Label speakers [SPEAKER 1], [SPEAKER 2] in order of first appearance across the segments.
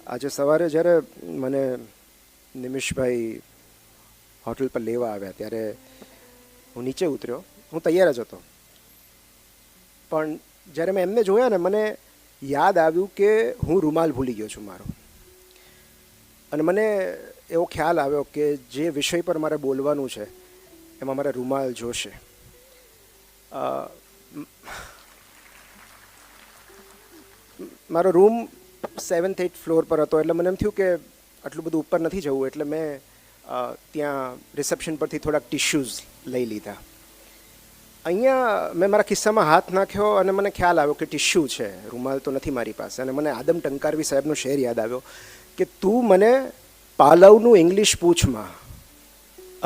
[SPEAKER 1] આજે સવારે જ્યારે મને નિમિષભાઈ હોટલ પર લેવા આવ્યા ત્યારે હું નીચે ઉતર્યો. હું તૈયાર જ હતો, પણ જ્યારે મેં એમને જોયા ને મને યાદ આવ્યું કે હું રૂમાલ ભૂલી ગયો છું મારો. અને મને એવો ખ્યાલ આવ્યો કે જે વિષય પર મારે બોલવાનું છે એમાં મારે રૂમાલ જોશે. મારો રૂમ 7th-8th ફ્લોર પર હતો, એટલે મને એમ થયું કે આટલું બધું ઉપર નથી જવું, એટલે મેં ત્યાં રિસેપ્શન પરથી થોડાક ટિશ્યુઝ લઈ લીધા. અહીંયા મેં મારા ખિસ્સામાં હાથ નાખ્યો અને મને ખ્યાલ આવ્યો કે ટિશ્યુ છે, રૂમાલ તો નથી મારી પાસે. અને મને આદમ ટંકારવી સાહેબનો શેર યાદ આવ્યો કે તું મને પાલવનું ઇંગ્લિશ પૂછમાં,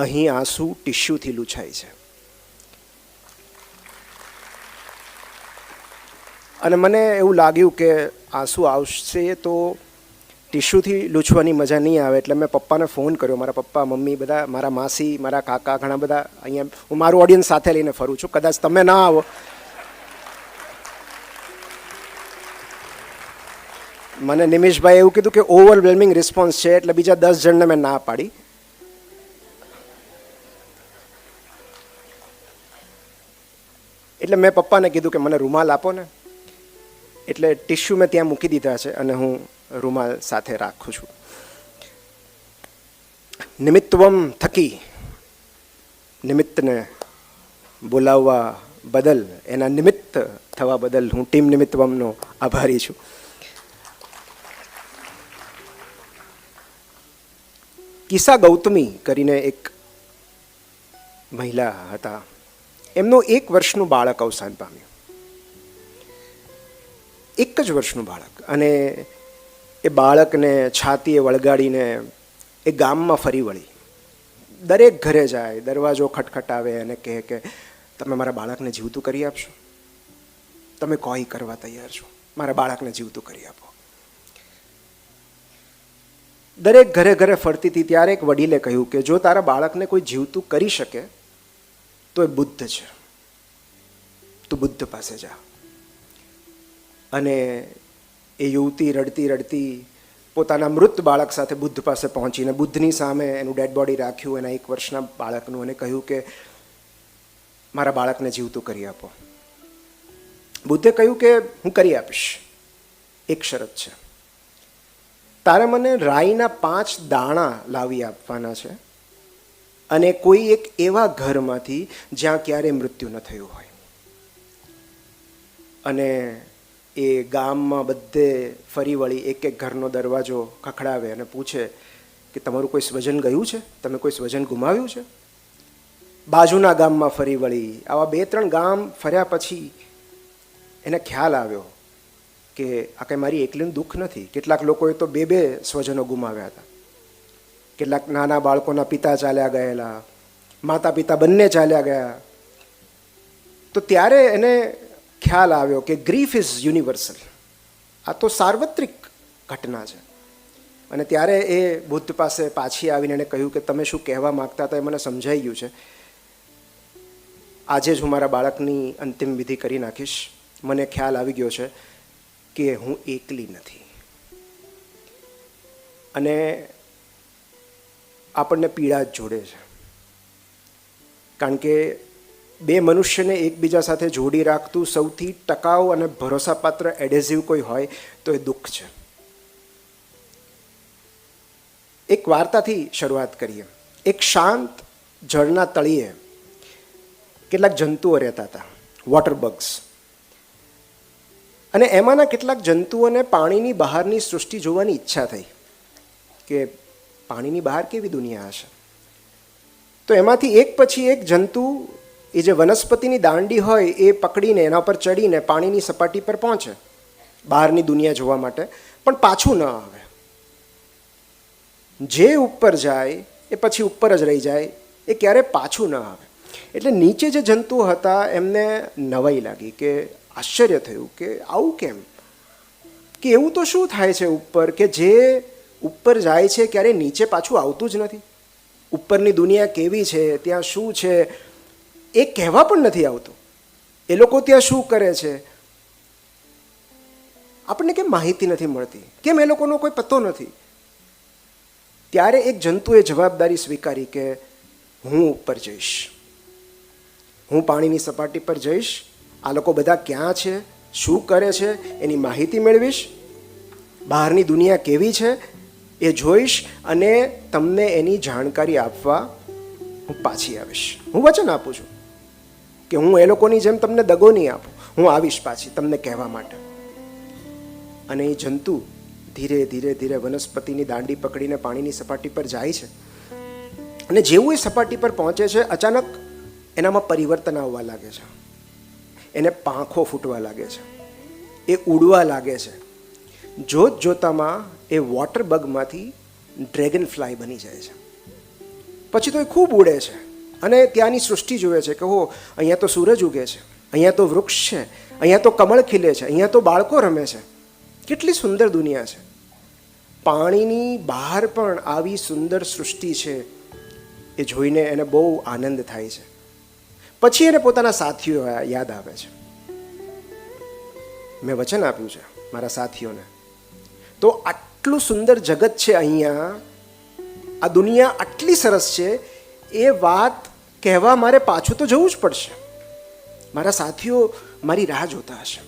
[SPEAKER 1] અહીં આંસુ ટિશ્યુથી લૂછાય છે. અને મને એવું લાગ્યું કે આંસુ આવશે તો ટિશ્યુથી લૂછવાની મજા નહીં આવે. એટલે મેં પપ્પાને ફોન કર્યો. મારા પપ્પા, મમ્મી બધા, મારા માસી, મારા કાકા, ઘણા બધા અહીંયા. હું મારું ઓડિયન્સ સાથે લઈને ફરું છું, કદાચ તમે ના આવો. મને નિમિષભાઈ એવું કીધું કે ઓવરવેલ્મિંગ રિસ્પોન્સ છે, એટલે બીજા 10 જણને મેં ના પાડી. એટલે મેં પપ્પાને કીધું કે મને રૂમાલ આપો ને. એટલે ટિશ્યુ મેં ત્યાં મૂકી દીધા છે અને હું રૂમાલ સાથે રાખું છું. નિમિત્તવમ થકી નિમિત્તને બોલાવવા બદલ, એના નિમિત્ત થવા બદલ હું ટીમ નિમિત્તવમનો આભારી છું. કિસ્સા ગૌતમી કરીને એક મહિલા હતા. એમનું 1 વર્ષનું બાળક અવસાન પામ્યું. 1 જ વર્ષનું બાળક. અને એ બાળકને છાતીએ વળગાડીને એ ગામમાં ફરી વળી. દરેક ઘરે જાય, દરવાજો ખટખટાવે અને કહે કે તમે મારા બાળકને જીવતું કરી આપશો? તમે કોઈ કરવા તૈયાર છો? મારા બાળકને જીવતું કરી આપો. દરેક ઘરે ઘરે ફરતી હતી. ત્યારે એક વડીલે કહ્યું કે જો તારા બાળકને કોઈ જીવતું કરી શકે તો એ બુદ્ધ છે, તું બુદ્ધ પાસે જા. અને એ યુવતી રડતી રડતી પોતાના મૃત બાળક સાથે બુદ્ધ પાસે પહોંચીને બુદ્ધની સામે એનું ડેડ બોડી રાખ્યું, એના 1 વર્ષના બાળકનું, અને કહ્યું કે મારા બાળકને જીવતું કરી આપો. બુદ્ધે કહ્યું કે હું કરી આપીશ, એક શરત છે. તારે મને રાઈના 5 દાણા લાવી આપવાના છે, અને કોઈ એક એવા ઘરમાંથી જ્યાં ક્યારેય મૃત્યુ ન થયું હોય. અને એ ગામમાં બધે ફરી વળી એક ઘરનો દરવાજો ખખડાવે અને પૂછે કે તમારું કોઈ સ્વજન ગયું છે? તમે કોઈ સ્વજન ગુમાવ્યું છે? બાજુના ગામમાં ફરી વળી. આવા 2-3 ગામ ફર્યા પછી એને ખ્યાલ આવ્યો કે આ કંઈ મારી એકલીનું દુઃખ નથી. કેટલાક લોકોએ તો 2 સ્વજનો ગુમાવ્યા હતા. કેટલાક નાના બાળકોના પિતા ચાલ્યા ગયેલા, માતા પિતા બંને ચાલ્યા ગયા. તો ત્યારે એને ખ્યાલ આવ્યો કે ગ્રીફ ઇઝ યુનિવર્સલ, આ તો સાર્વત્રિક ઘટના છે. અને ત્યારે એ બુદ્ધ પાસે પાછી આવીને એને કહ્યું કે તમે શું કહેવા માગતા હતા એ મને સમજાઈ ગયું છે. આજે જ હું મારા બાળકની અંતિમ વિધિ કરી નાખીશ. મને ખ્યાલ આવી ગયો છે કે હું એકલી નથી. અને આપણને પીડા જ જોડે છે, કારણ કે 2 મનુષ્યને એકબીજા સાથે જોડી રાખતું સૌથી ટકાઉ અને ભરોસાપાત્ર એડહેઝિવ કોઈ હોય તો એ દુઃખ છે. એક વાર્તાથી શરૂઆત કરીએ. એક શાંત જળના તળિયે કેટલાક જંતુઓ રહેતા હતા, વોટર બગ્સ. અને એમાંના કેટલાક જંતુઓને પાણીની બહારની સૃષ્ટિ જોવાની ઈચ્છા થઈ કે પાણીની બહાર કેવી દુનિયા હશે. તો એમાંથી એક પછી એક જંતુ એ જે વનસ્પતિની દાંડી હોય એ પકડીને એના પર ચડીને પાણીની સપાટી પર પહોંચે બહારની દુનિયા જોવા માટે, પણ પાછું ન આવે. જે ઉપર જાય એ પછી ઉપર જ રહી જાય, એ ક્યારે પાછું ન આવે. એટલે નીચે જે જંતુ હતા એમને નવાઈ લાગી, કે આશ્ચર્ય થયું કે આવું કેમ, કે એવું તો શું થાય છે ઉપર કે જે ઉપર જાય છે ક્યારે નીચે પાછું આવતું જ નથી. ઉપરની દુનિયા કેવી છે, ત્યાં શું છે એ કહેવા પણ નથી આવતું. એ લોકો ત્યાં શું કરે છે આપણને કેમ માહિતી નથી મળતી, કેમ એ લોકોનો કોઈ પત્તો નથી? ત્યારે એક જંતુએ જવાબદારી સ્વીકારી કે હું ઉપર જઈશ, હું પાણીની સપાટી પર જઈશ, આ લોકો બધા ક્યાં છે, શું કરે છે એની માહિતી મેળવીશ, બહારની દુનિયા કેવી છે એ જોઈશ અને તમને એની જાણકારી આપવા હું પાછી આવીશ. હું વચન આપું છું કે હું એ લોકોની જેમ તમને દગો નહીં આપું, હું આવીશ પાછી તમને કહેવા માટે. અને એ જંતુ ધીરે ધીરે ધીરે વનસ્પતિની દાંડી પકડીને પાણીની સપાટી પર જાય છે. અને જેવું એ સપાટી પર પહોંચે છે, અચાનક એનામાં પરિવર્તન આવવા લાગે છે. એને પાંખો ફૂટવા લાગે છે, એ ઉડવા લાગે છે. જોત જોતામાં એ વોટર બગમાંથી ડ્રેગન ફ્લાય બની જાય છે. પછી તો એ ખૂબ ઉડે છે અને ત્યાંની સૃષ્ટિ જુએ છે કે હો, અહીંયા તો સૂરજ ઉગે છે, અહીંયા તો વૃક્ષ છે, અહીંયા તો કમળ ખીલે છે, અહીંયા તો બાળકો રમે છે. કેટલી સુંદર દુનિયા છે. પાણીની બહાર પણ આવી સુંદર સૃષ્ટિ છે એ જોઈને એને બહુ આનંદ થાય છે. પછી એને પોતાના સાથીઓ યાદ આવે છે. મેં વચન આપ્યું છે મારા સાથીઓને, તો આટલું સુંદર જગત છે અહીંયા, આ દુનિયા આટલી સરસ છે, એ વાત કહેવા મારે પાછું તો જવું જ પડશે. મારા સાથીઓ મારી રાહ જોતા હશે.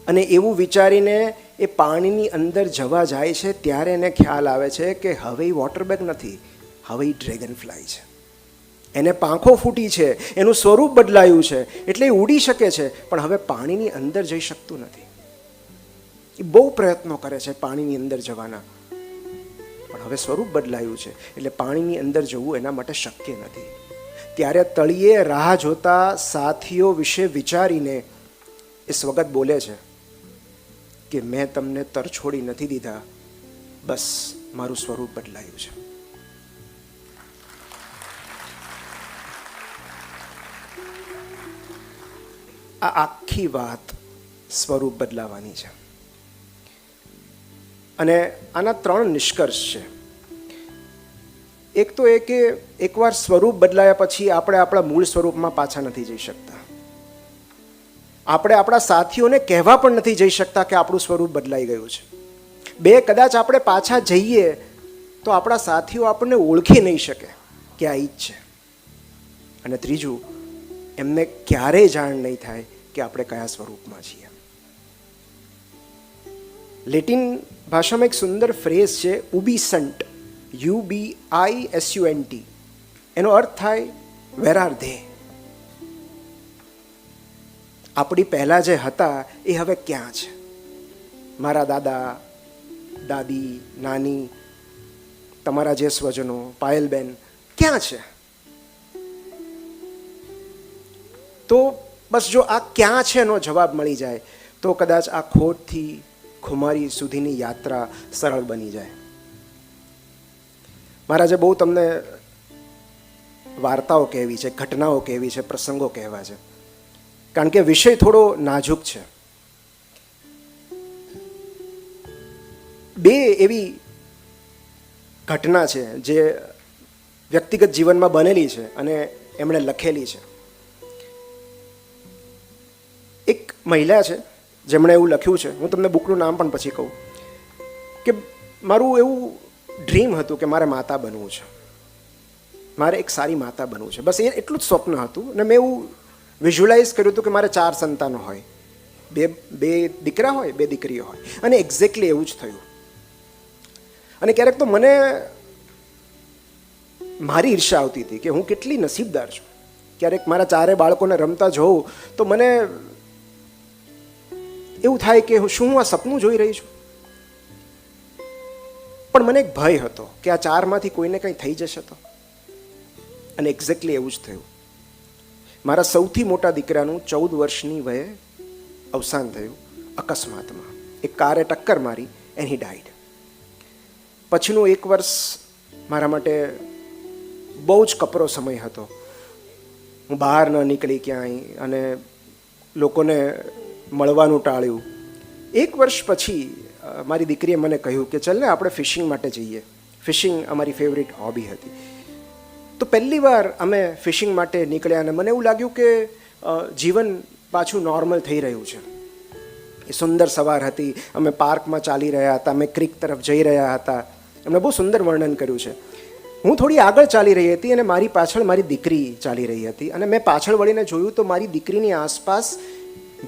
[SPEAKER 1] અને એવું વિચારીને એ પાણીની અંદર જવા જાય છે ત્યારે એને ખ્યાલ આવે છે કે હવે એ વોટર બેગ નથી, હવે એ ડ્રેગન ફ્લાય છે. એને પાંખો ફૂટી છે, એનું સ્વરૂપ બદલાયું છે, એટલે એ ઉડી શકે છે, પણ હવે પાણીની અંદર જઈ શકતું નથી. એ બહુ પ્રયત્નો કરે છે પાણીની અંદર જવાના, પણ હવે સ્વરૂપ બદલાયું છે એટલે પાણીની અંદર જવું એના માટે શક્ય નથી. ત્યારે તળિયે રાહ જોતા સાથીઓ વિશે વિચારીને એ સ્વગત બોલે છે કે મેં તમને તરછોડી નથી દીધા, બસ મારું સ્વરૂપ બદલાયું છે. આ આખી વાત સ્વરૂપ બદલાવાની છે. અને આના 3 નિષ્કર્ષ છે. એક તો એ કે એકવાર સ્વરૂપ બદલાયા પછી આપણે આપણા મૂળ સ્વરૂપમાં પાછા નથી જઈ શકતા. આપણે આપણા સાથીઓને કહેવા પણ નથી જઈ શકતા કે આપણું સ્વરૂપ બદલાઈ ગયું છે. 2, કદાચ આપણે પાછા જઈએ તો આપણા સાથીઓ આપણને ઓળખી નહીં શકે કે આ ઈ જ છે. અને 3, એમને ક્યારેય જાણ નહીં થાય કે આપણે કયા સ્વરૂપમાં છીએ. લેટિન ભાષામાં એક સુંદર ફ્રેઝ છે, ઉબીસન્ટ, UBISUNT. એનો અર્થ થાય વેર આર ધે. આપણી પહેલા જે હતા એ હવે ક્યાં છે? મારા દાદા, દાદી, નાની, તમારા જે સ્વજનો, પાયલબેન ક્યાં છે? તો બસ જો આ ક્યાં છે એનો જવાબ મળી જાય તો કદાચ આ ખોટથી ખુમારી સુધીની યાત્રા સરળ બની જાય. મહારાજે બહુ તમને વાર્તાઓ કહેવી છે, ઘટનાઓ કહેવી છે, પ્રસંગો કહેવા છે, કારણ કે વિષય થોડો નાજુક છે. 2 એવી ઘટના છે જે વ્યક્તિગત જીવનમાં બનેલી છે અને એમણે લખેલી છે. એક મહિલા છે જેમણે એવું લખ્યું છે, હું તમને બુકનું નામ પણ પછી કહું, કે મારું એવું ડ્રીમ હતું કે મારે માતા બનવું છે, મારે એક સારી માતા બનવું છે. બસ એટલું જ સ્વપ્ન હતું. અને મેં એવું વિઝ્યુલાઇઝ કર્યું હતું કે મારે 4 સંતાનો હોય, 2 દીકરા હોય, 2 દીકરીઓ હોય. અને એક્ઝેક્ટલી એવું જ થયું. અને ક્યારેક તો મને મારી ઈર્ષા આવતી હતી કે હું કેટલી નસીબદાર છું. ક્યારેક મારા 4 બાળકોને રમતા જોઉં તો મને એવું થાય કે શું હું આ સપનું જોઈ રહી છું? પણ મને એક ભય હતો કે આ 4માંથી કોઈને કંઈ થઈ જશે તો. અને એક્ઝેક્ટલી એવું જ થયું. મારા સૌથી મોટા દીકરાનું 14 વર્ષની વયે અવસાન થયું અકસ્માતમાં. એક કારે ટક્કર મારી એન્ડ હી ડાઈડ. પછીનું 1 વર્ષ મારા માટે બહુ જ કપરો સમય હતો. હું બહાર ન નીકળી ક્યાંય અને લોકોને મળવાનું ટાળ્યું. 1 વર્ષ પછી મારી દીકરીએ મને કહ્યું કે ચાલ ને આપણે ફિશિંગ માટે જઈએ. ફિશિંગ અમારી ફેવરિટ હોબી હતી. તો પહેલી વાર અમે ફિશિંગ માટે નીકળ્યા અને મને એવું લાગ્યું કે જીવન પાછું નોર્મલ થઈ રહ્યું છે. એ સુંદર સવાર હતી. અમે પાર્કમાં ચાલી રહ્યા હતા, અમે ક્રીક તરફ જઈ રહ્યા હતા. એમણે બહુ સુંદર વર્ણન કર્યું છે. હું થોડી આગળ ચાલી રહી હતી અને મારી પાછળ મારી દીકરી ચાલી રહી હતી, અને મેં પાછળ વળીને જોયું તો મારી દીકરીની આસપાસ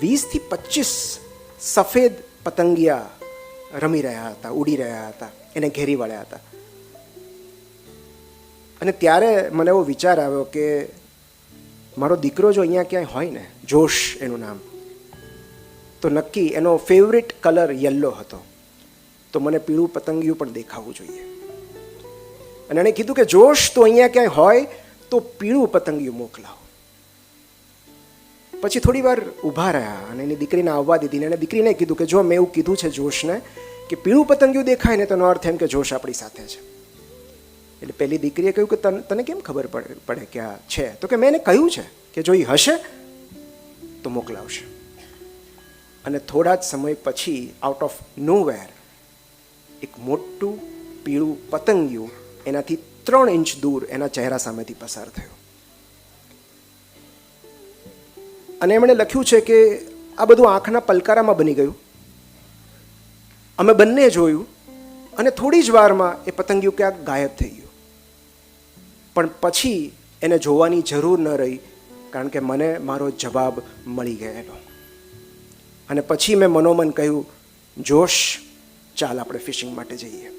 [SPEAKER 1] 20 થી 25 સફેદ પતંગિયા રમી રહ્યા હતા, ઉડી રહ્યા હતા, એને ઘેરી વળ્યા હતા. અને ત્યારે મને એવો વિચાર આવ્યો કે મારો દીકરો જો અહીંયા ક્યાંય હોય ને, જોશ એનું નામ, તો નક્કી એનો ફેવરિટ કલર યલો હતો, તો મને પીળું પતંગિયું પણ દેખાવું જોઈએ. અને એણે કીધું કે જોશ તો અહીંયા ક્યાંય હોય તો પીળું પતંગિયું મોકલાવો. પછી થોડી વાર ઊભા રહ્યા અને એની દીકરીને આવવા દીધી. એને દીકરીને કીધું કે જો મેં એવું કીધું છે જોશને કે પીળું પતંગિયું દેખાય ને તેનો અર્થ એમ કે જોશ આપણી સાથે છે. એટલે પેલી દીકરીએ કહ્યું કે તને કેમ ખબર પડે કે આ છે? તો કે મેં એને કહ્યું છે કે જો એ હશે તો મોકલાવશે. અને થોડા જ સમય પછી આઉટ ઓફ નોવેર એક મોટું પીળું પતંગિયું એનાથી 3 ઇંચ દૂર એના ચહેરા સામેથી પસાર થયું. અને એમણે લખ્યું છે કે આ બધું આંખના પલકારામાં બની ગયું. અમે બંને જોયું અને થોડી જ વારમાં એ પતંગિયું ક્યાંક ગાયબ થઈ ગયું. પણ પછી એને જોવાની જરૂર ન રહી, કારણ કે મને મારો જવાબ મળી ગયેલો. અને પછી મેં મનોમન કહ્યું, જોશ, ચાલ આપણે ફિશિંગ માટે જઈએ.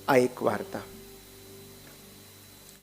[SPEAKER 1] આ એક વાર્તા.